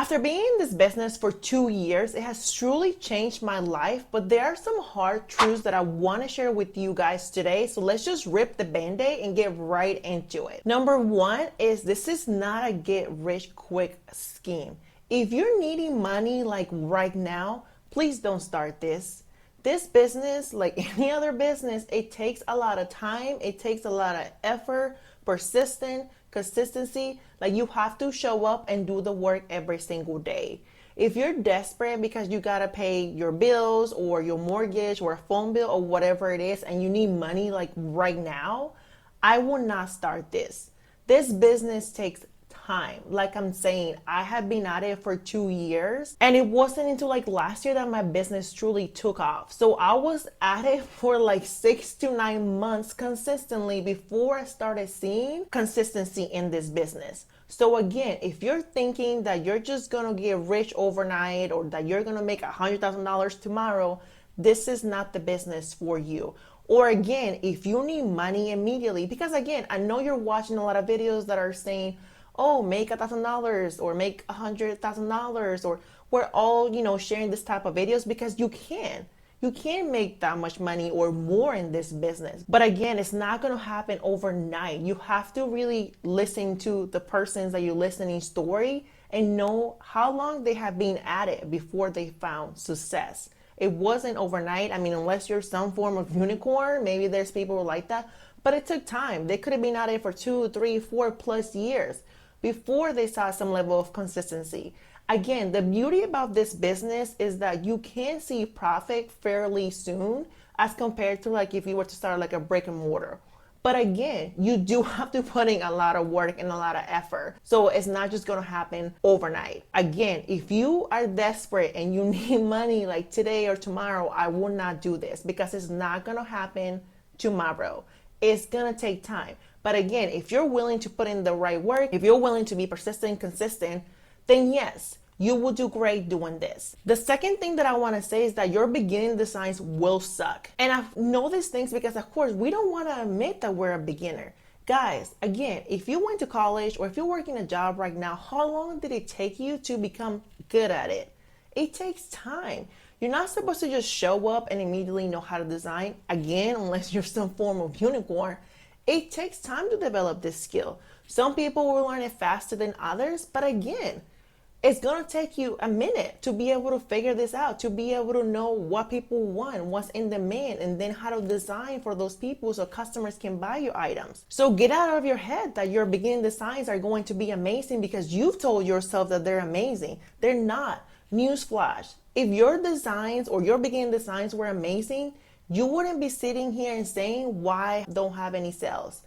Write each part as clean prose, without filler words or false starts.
After being in this business for 2 years, it has truly changed my life, but there are some hard truths that I want to share with you guys today. So let's just rip the band-aid and get right into it. Number one is this is not a get rich quick scheme. If you're needing money like right now, please don't start this. This business, like any other business, it takes a lot of time, it takes a lot of effort, consistency. Like you have to show up and do the work every single day. If you're desperate because you gotta pay your bills or your mortgage or a phone bill or whatever it is and you need money like right now, I will not start this. This business takes time. Like I'm saying, I have been at it for 2 years and it wasn't until like last year that my business truly took off. So I was at it for like 6 to 9 months consistently before I started seeing consistency in this business. So again, if you're thinking that you're just gonna get rich overnight or that you're gonna make $100,000 tomorrow, this is not the business for you. Or again, if you need money immediately, because again, I know you're watching a lot of videos that are saying, oh, make $1,000 or make $100,000, or we're all, sharing this type of videos because you can make that much money or more in this business. But again, it's not going to happen overnight. You have to really listen to the persons that you're listening story and know how long they have been at it before they found success. It wasn't overnight. I mean, unless you're some form of unicorn, maybe there's people like that, but it took time. They could have been at it for 2, 3, 4+ years before they saw some level of consistency. Again, the beauty about this business is that you can see profit fairly soon as compared to like if you were to start like a brick and mortar. But again, you do have to put in a lot of work and a lot of effort. So it's not just going to happen overnight. Again, if you are desperate and you need money like today or tomorrow, I will not do this because it's not going to happen tomorrow. It's going to take time. But again, if you're willing to put in the right work, if you're willing to be persistent, consistent, then yes, you will do great doing this. The second thing that I want to say is that your beginning designs will suck. And I know these things because, of course, we don't want to admit that we're a beginner. Guys, again, if you went to college or if you're working a job right now, how long did it take you to become good at it? It takes time. You're not supposed to just show up and immediately know how to design, again, unless you're some form of unicorn. It takes time to develop this skill. Some people will learn it faster than others, but again, it's going to take you a minute to be able to figure this out, to be able to know what people want, what's in demand, and then how to design for those people so customers can buy your items. So get out of your head that your beginning designs are going to be amazing because you've told yourself that they're amazing. They're not. Newsflash. If your designs or your beginning designs were amazing, you wouldn't be sitting here and saying, why I don't have any sales?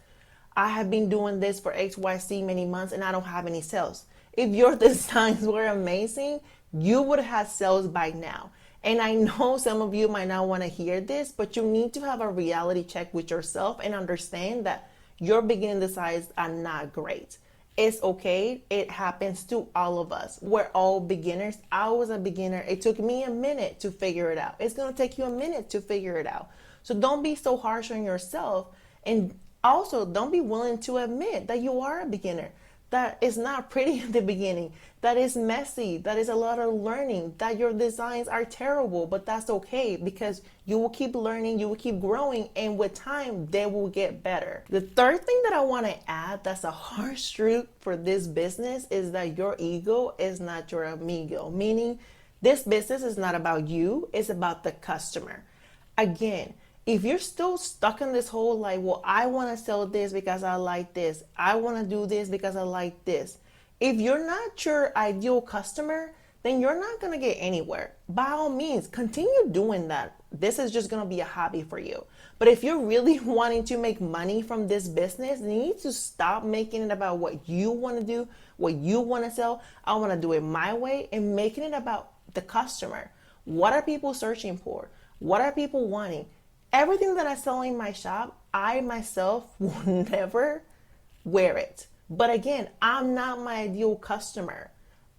I have been doing this for XYZ many months and I don't have any sales. If your designs were amazing, you would have sales by now. And I know some of you might not want to hear this, but you need to have a reality check with yourself and understand that your beginning designs are not great. It's okay. It happens to all of us. We're all beginners. I was a beginner. It took me a minute to figure it out. It's going to take you a minute to figure it out. So don't be so harsh on yourself. And also don't be willing to admit that you are a beginner, that it's not pretty at the beginning, that is messy, that is a lot of learning, that your designs are terrible, but that's okay because you will keep learning, you will keep growing, and with time, they will get better. The third thing that I want to add that's a harsh truth for this business is that your ego is not your amigo, meaning this business is not about you, it's about the customer. Again, if you're still stuck in this whole like, well, I want to sell this because I like this, I want to do this because I like this. If you're not your ideal customer, then you're not going to get anywhere. By all means, continue doing that. This is just going to be a hobby for you. But if you're really wanting to make money from this business, you need to stop making it about what you want to do, what you want to sell. I want to do it my way, and making it about the customer. What are people searching for? What are people wanting? Everything that I sell in my shop, I myself will never wear it. But again, I'm not my ideal customer.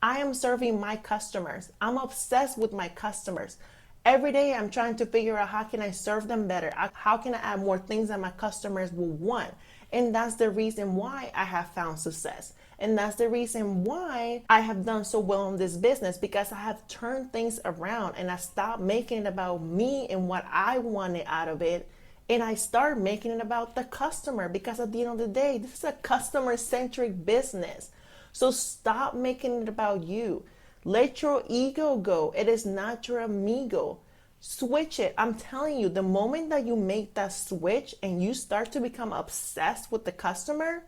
I am serving my customers. I'm obsessed with my customers. Every day I'm trying to figure out how can I serve them better? How can I add more things that my customers will want? And that's the reason why I have found success. And that's the reason why I have done so well in this business, because I have turned things around and I stopped making it about me and what I wanted out of it. And I start making it about the customer, because at the end of the day, this is a customer-centric business. So stop making it about you. Let your ego go. It is not your amigo. Switch it. I'm telling you, the moment that you make that switch and you start to become obsessed with the customer,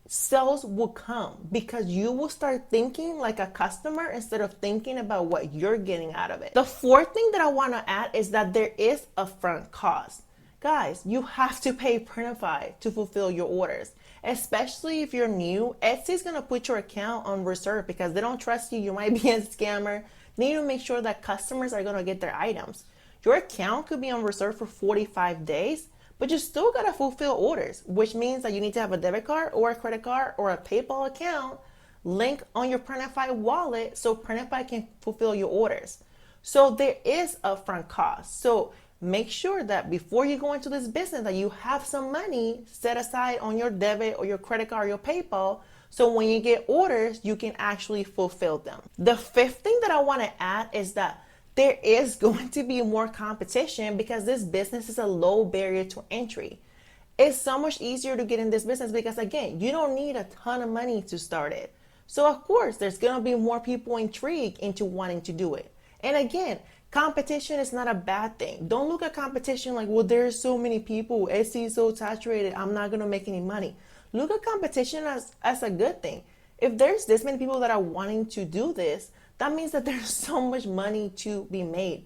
sales will come, because you will start thinking like a customer instead of thinking about what you're getting out of it. The fourth thing that I want to add is that there is a front cost. Guys, you have to pay Printify to fulfill your orders. Especially if you're new, Etsy's going to put your account on reserve because they don't trust you. You might be a scammer. They need to make sure that customers are going to get their items. Your account could be on reserve for 45 days, but you still got to fulfill orders, which means that you need to have a debit card or a credit card or a PayPal account link on your Printify wallet so Printify can fulfill your orders. So there is upfront cost. So make sure that before you go into this business that you have some money set aside on your debit or your credit card or your PayPal, so when you get orders, you can actually fulfill them. The fifth thing that I want to add is that there is going to be more competition because this business is a low barrier to entry. It's so much easier to get in this business because, again, you don't need a ton of money to start it. So of course, there's going to be more people intrigued into wanting to do it. And again, competition is not a bad thing. Don't look at competition like, well, there's so many people, Etsy is so saturated, I'm not going to make any money. Look at competition as a good thing. If there's this many people that are wanting to do this, that means that there's so much money to be made.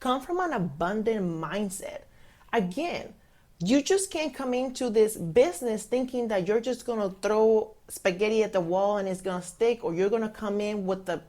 Come from an abundant mindset. Again, you just can't come into this business thinking that you're just going to throw spaghetti at the wall and it's going to stick, or you're going to come in with the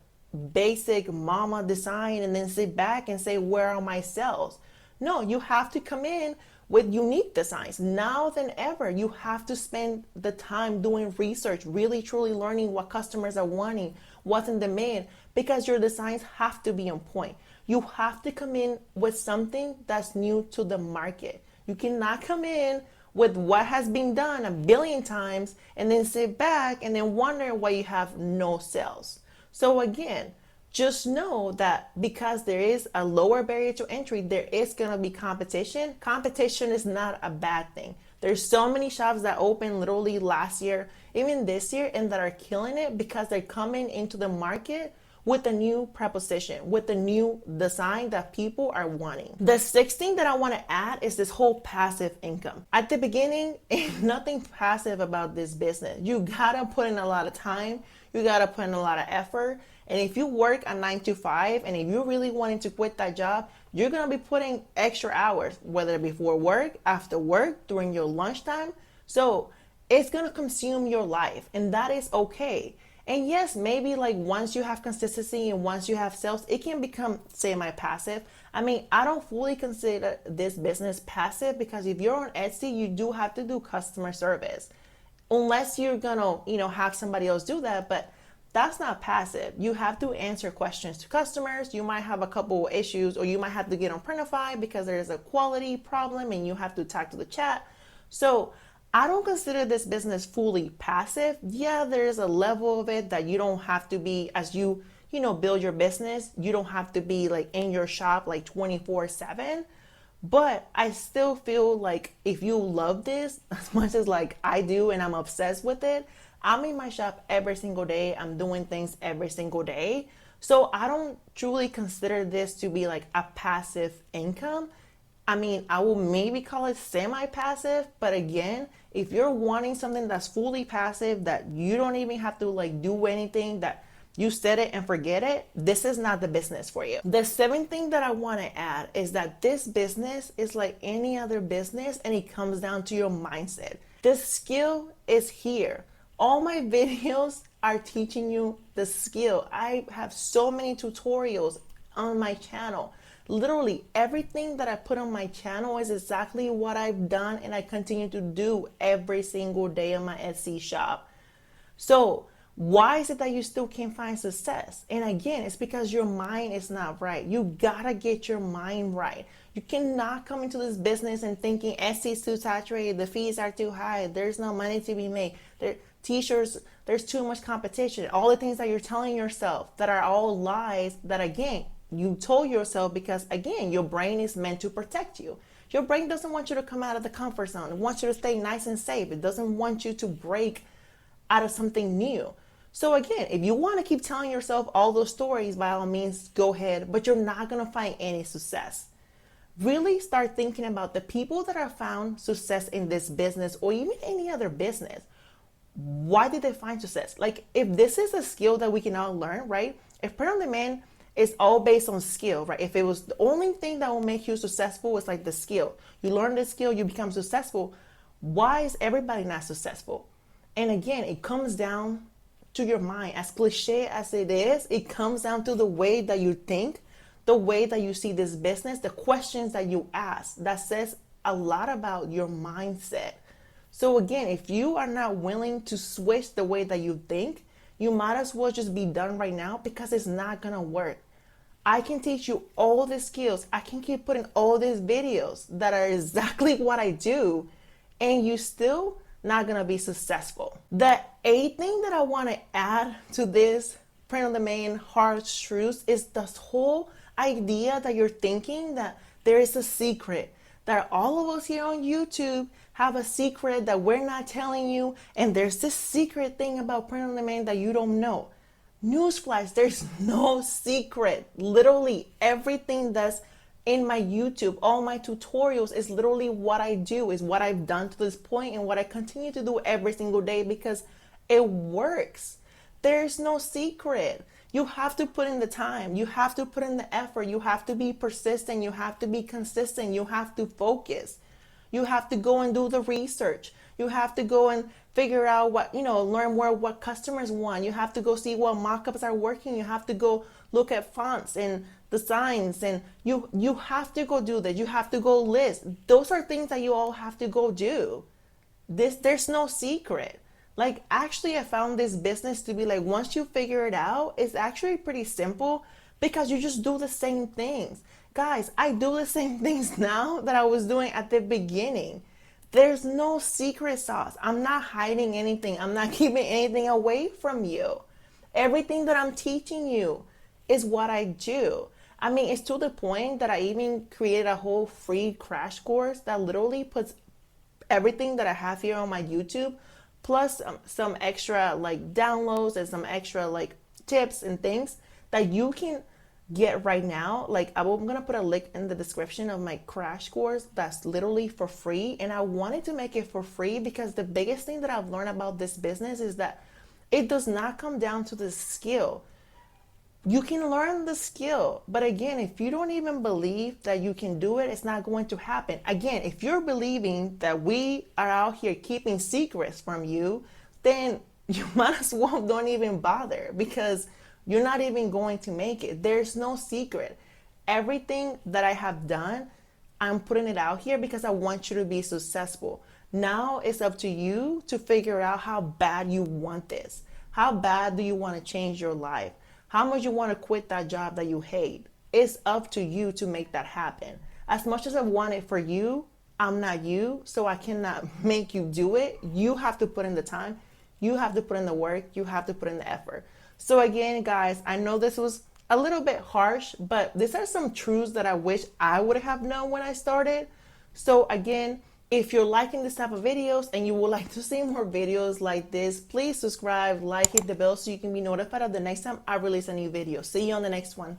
basic mama design and then sit back and say, where are my sales? No, you have to come in with unique designs. Now than ever, you have to spend the time doing research, really truly learning what customers are wanting, what's in demand, because your designs have to be on point. You have to come in with something that's new to the market. You cannot come in with what has been done a billion times and then sit back and then wonder why you have no sales. So again, just know that because there is a lower barrier to entry, there is going to be competition. Competition is not a bad thing. There's so many shops that opened literally last year, even this year, and that are killing it because they're coming into the market with a new proposition, with a new design that people are wanting. The sixth thing that I want to add is this whole passive income. At the beginning, ain't nothing passive about this business. You gotta put in a lot of time. You gotta put in a lot of effort. And if you work a 9 to 5, and if you're really wanting to quit that job, you're gonna be putting extra hours, whether before work, after work, during your lunchtime. So it's gonna consume your life, and that is okay. And yes, maybe like once you have consistency and once you have sales, it can become semi-passive. I mean, I don't fully consider this business passive because if you're on Etsy, you do have to do customer service. Unless you're gonna, have somebody else do that, but that's not passive. You have to answer questions to customers. You might have a couple of issues, or you might have to get on Printify because there's a quality problem and you have to talk to the chat. So I don't consider this business fully passive. Yeah, there's a level of it that you don't have to be, as you build your business, you don't have to be like in your shop like 24/7. But I still feel like if you love this as much as like I do and I'm obsessed with it, I'm in my shop every single day. I'm doing things every single day. So I don't truly consider this to be like a passive income. I mean, I will maybe call it semi-passive, but again, if you're wanting something that's fully passive, that you don't even have to like do anything, that you set it and forget it, this is not the business for you. The seventh thing that I want to add is that this business is like any other business, and it comes down to your mindset. The skill is here. All my videos are teaching you the skill. I have so many tutorials on my channel. Literally everything that I put on my channel is exactly what I've done and I continue to do every single day on my Etsy shop. So why is it that you still can't find success? And again, it's because your mind is not right. You gotta get your mind right. You cannot come into this business and thinking Etsy is too saturated, the fees are too high, there's no money to be made. t-shirts, there's too much competition. All the things that you're telling yourself that are all lies that, again, you told yourself because, again, your brain is meant to protect you. Your brain doesn't want you to come out of the comfort zone. It wants you to stay nice and safe. It doesn't want you to break out of something new. So again, if you want to keep telling yourself all those stories, by all means, go ahead, but you're not going to find any success. Really start thinking about the people that have found success in this business or even any other business. Why did they find success? Like, if this is a skill that we can all learn, right? If print on demand is all based on skill, right? If it was the only thing that will make you successful, is like the skill. You learn the skill, you become successful. Why is everybody not successful? And again, it comes down to your mind. As cliche as it is, it comes down to the way that you think, the way that you see this business, the questions that you ask. That says a lot about your mindset. So again, if you are not willing to switch the way that you think, you might as well just be done right now, because it's not gonna work. I can teach you all the skills. I can keep putting all these videos that are exactly what I do, and you still not gonna be successful. The eighth thing that I want to add to this print on demand hard truths is this whole idea that you're thinking that there is a secret, that all of us here on YouTube have a secret that we're not telling you, and there's this secret thing about print on demand that you don't know. Newsflash, there's no secret. Literally everything that's in my YouTube, all my tutorials, is literally what I do, is what I've done to this point, and what I continue to do every single day, because it works. There's no secret. You have to put in the time. You have to put in the effort. You have to be persistent. You have to be consistent. You have to focus. You have to go and do the research. You have to go and figure out what, learn more what customers want. You have to go see what mock-ups are working. You have to go look at fonts and designs, and you have to go do that. You have to go list. Those are things that you all have to go do. There's no secret. Like, actually, I found this business to be like, once you figure it out, it's actually pretty simple, because you just do the same things. Guys, I do the same things now that I was doing at the beginning. There's no secret sauce. I'm not hiding anything. I'm not keeping anything away from you. Everything that I'm teaching you is what I do. I mean, it's to the point that I even created a whole free crash course that literally puts everything that I have here on my YouTube, plus some extra like downloads and some extra like tips and things that you can get right now. Like, I'm gonna put a link in the description of my crash course that's literally for free. And I wanted to make it for free because the biggest thing that I've learned about this business is that it does not come down to the skill. You can learn the skill, but again, if you don't even believe that you can do it, it's not going to happen. Again, if you're believing that we are out here keeping secrets from you, then you might as well don't even bother, because you're not even going to make it. There's no secret. Everything that I have done, I'm putting it out here because I want you to be successful. Now it's up to you to figure out how bad you want this. How bad do you want to change your life? How much you want to quit that job that you hate? It's up to you to make that happen. As much as I want it for you, I'm not you, so I cannot make you do it. You have to put in the time. You have to put in the work. You have to put in the effort. So again, guys, I know this was a little bit harsh, but these are some truths that I wish I would have known when I started. So again, if you're liking this type of videos and you would like to see more videos like this, please subscribe, like, hit the bell so you can be notified of the next time I release a new video. See you on the next one.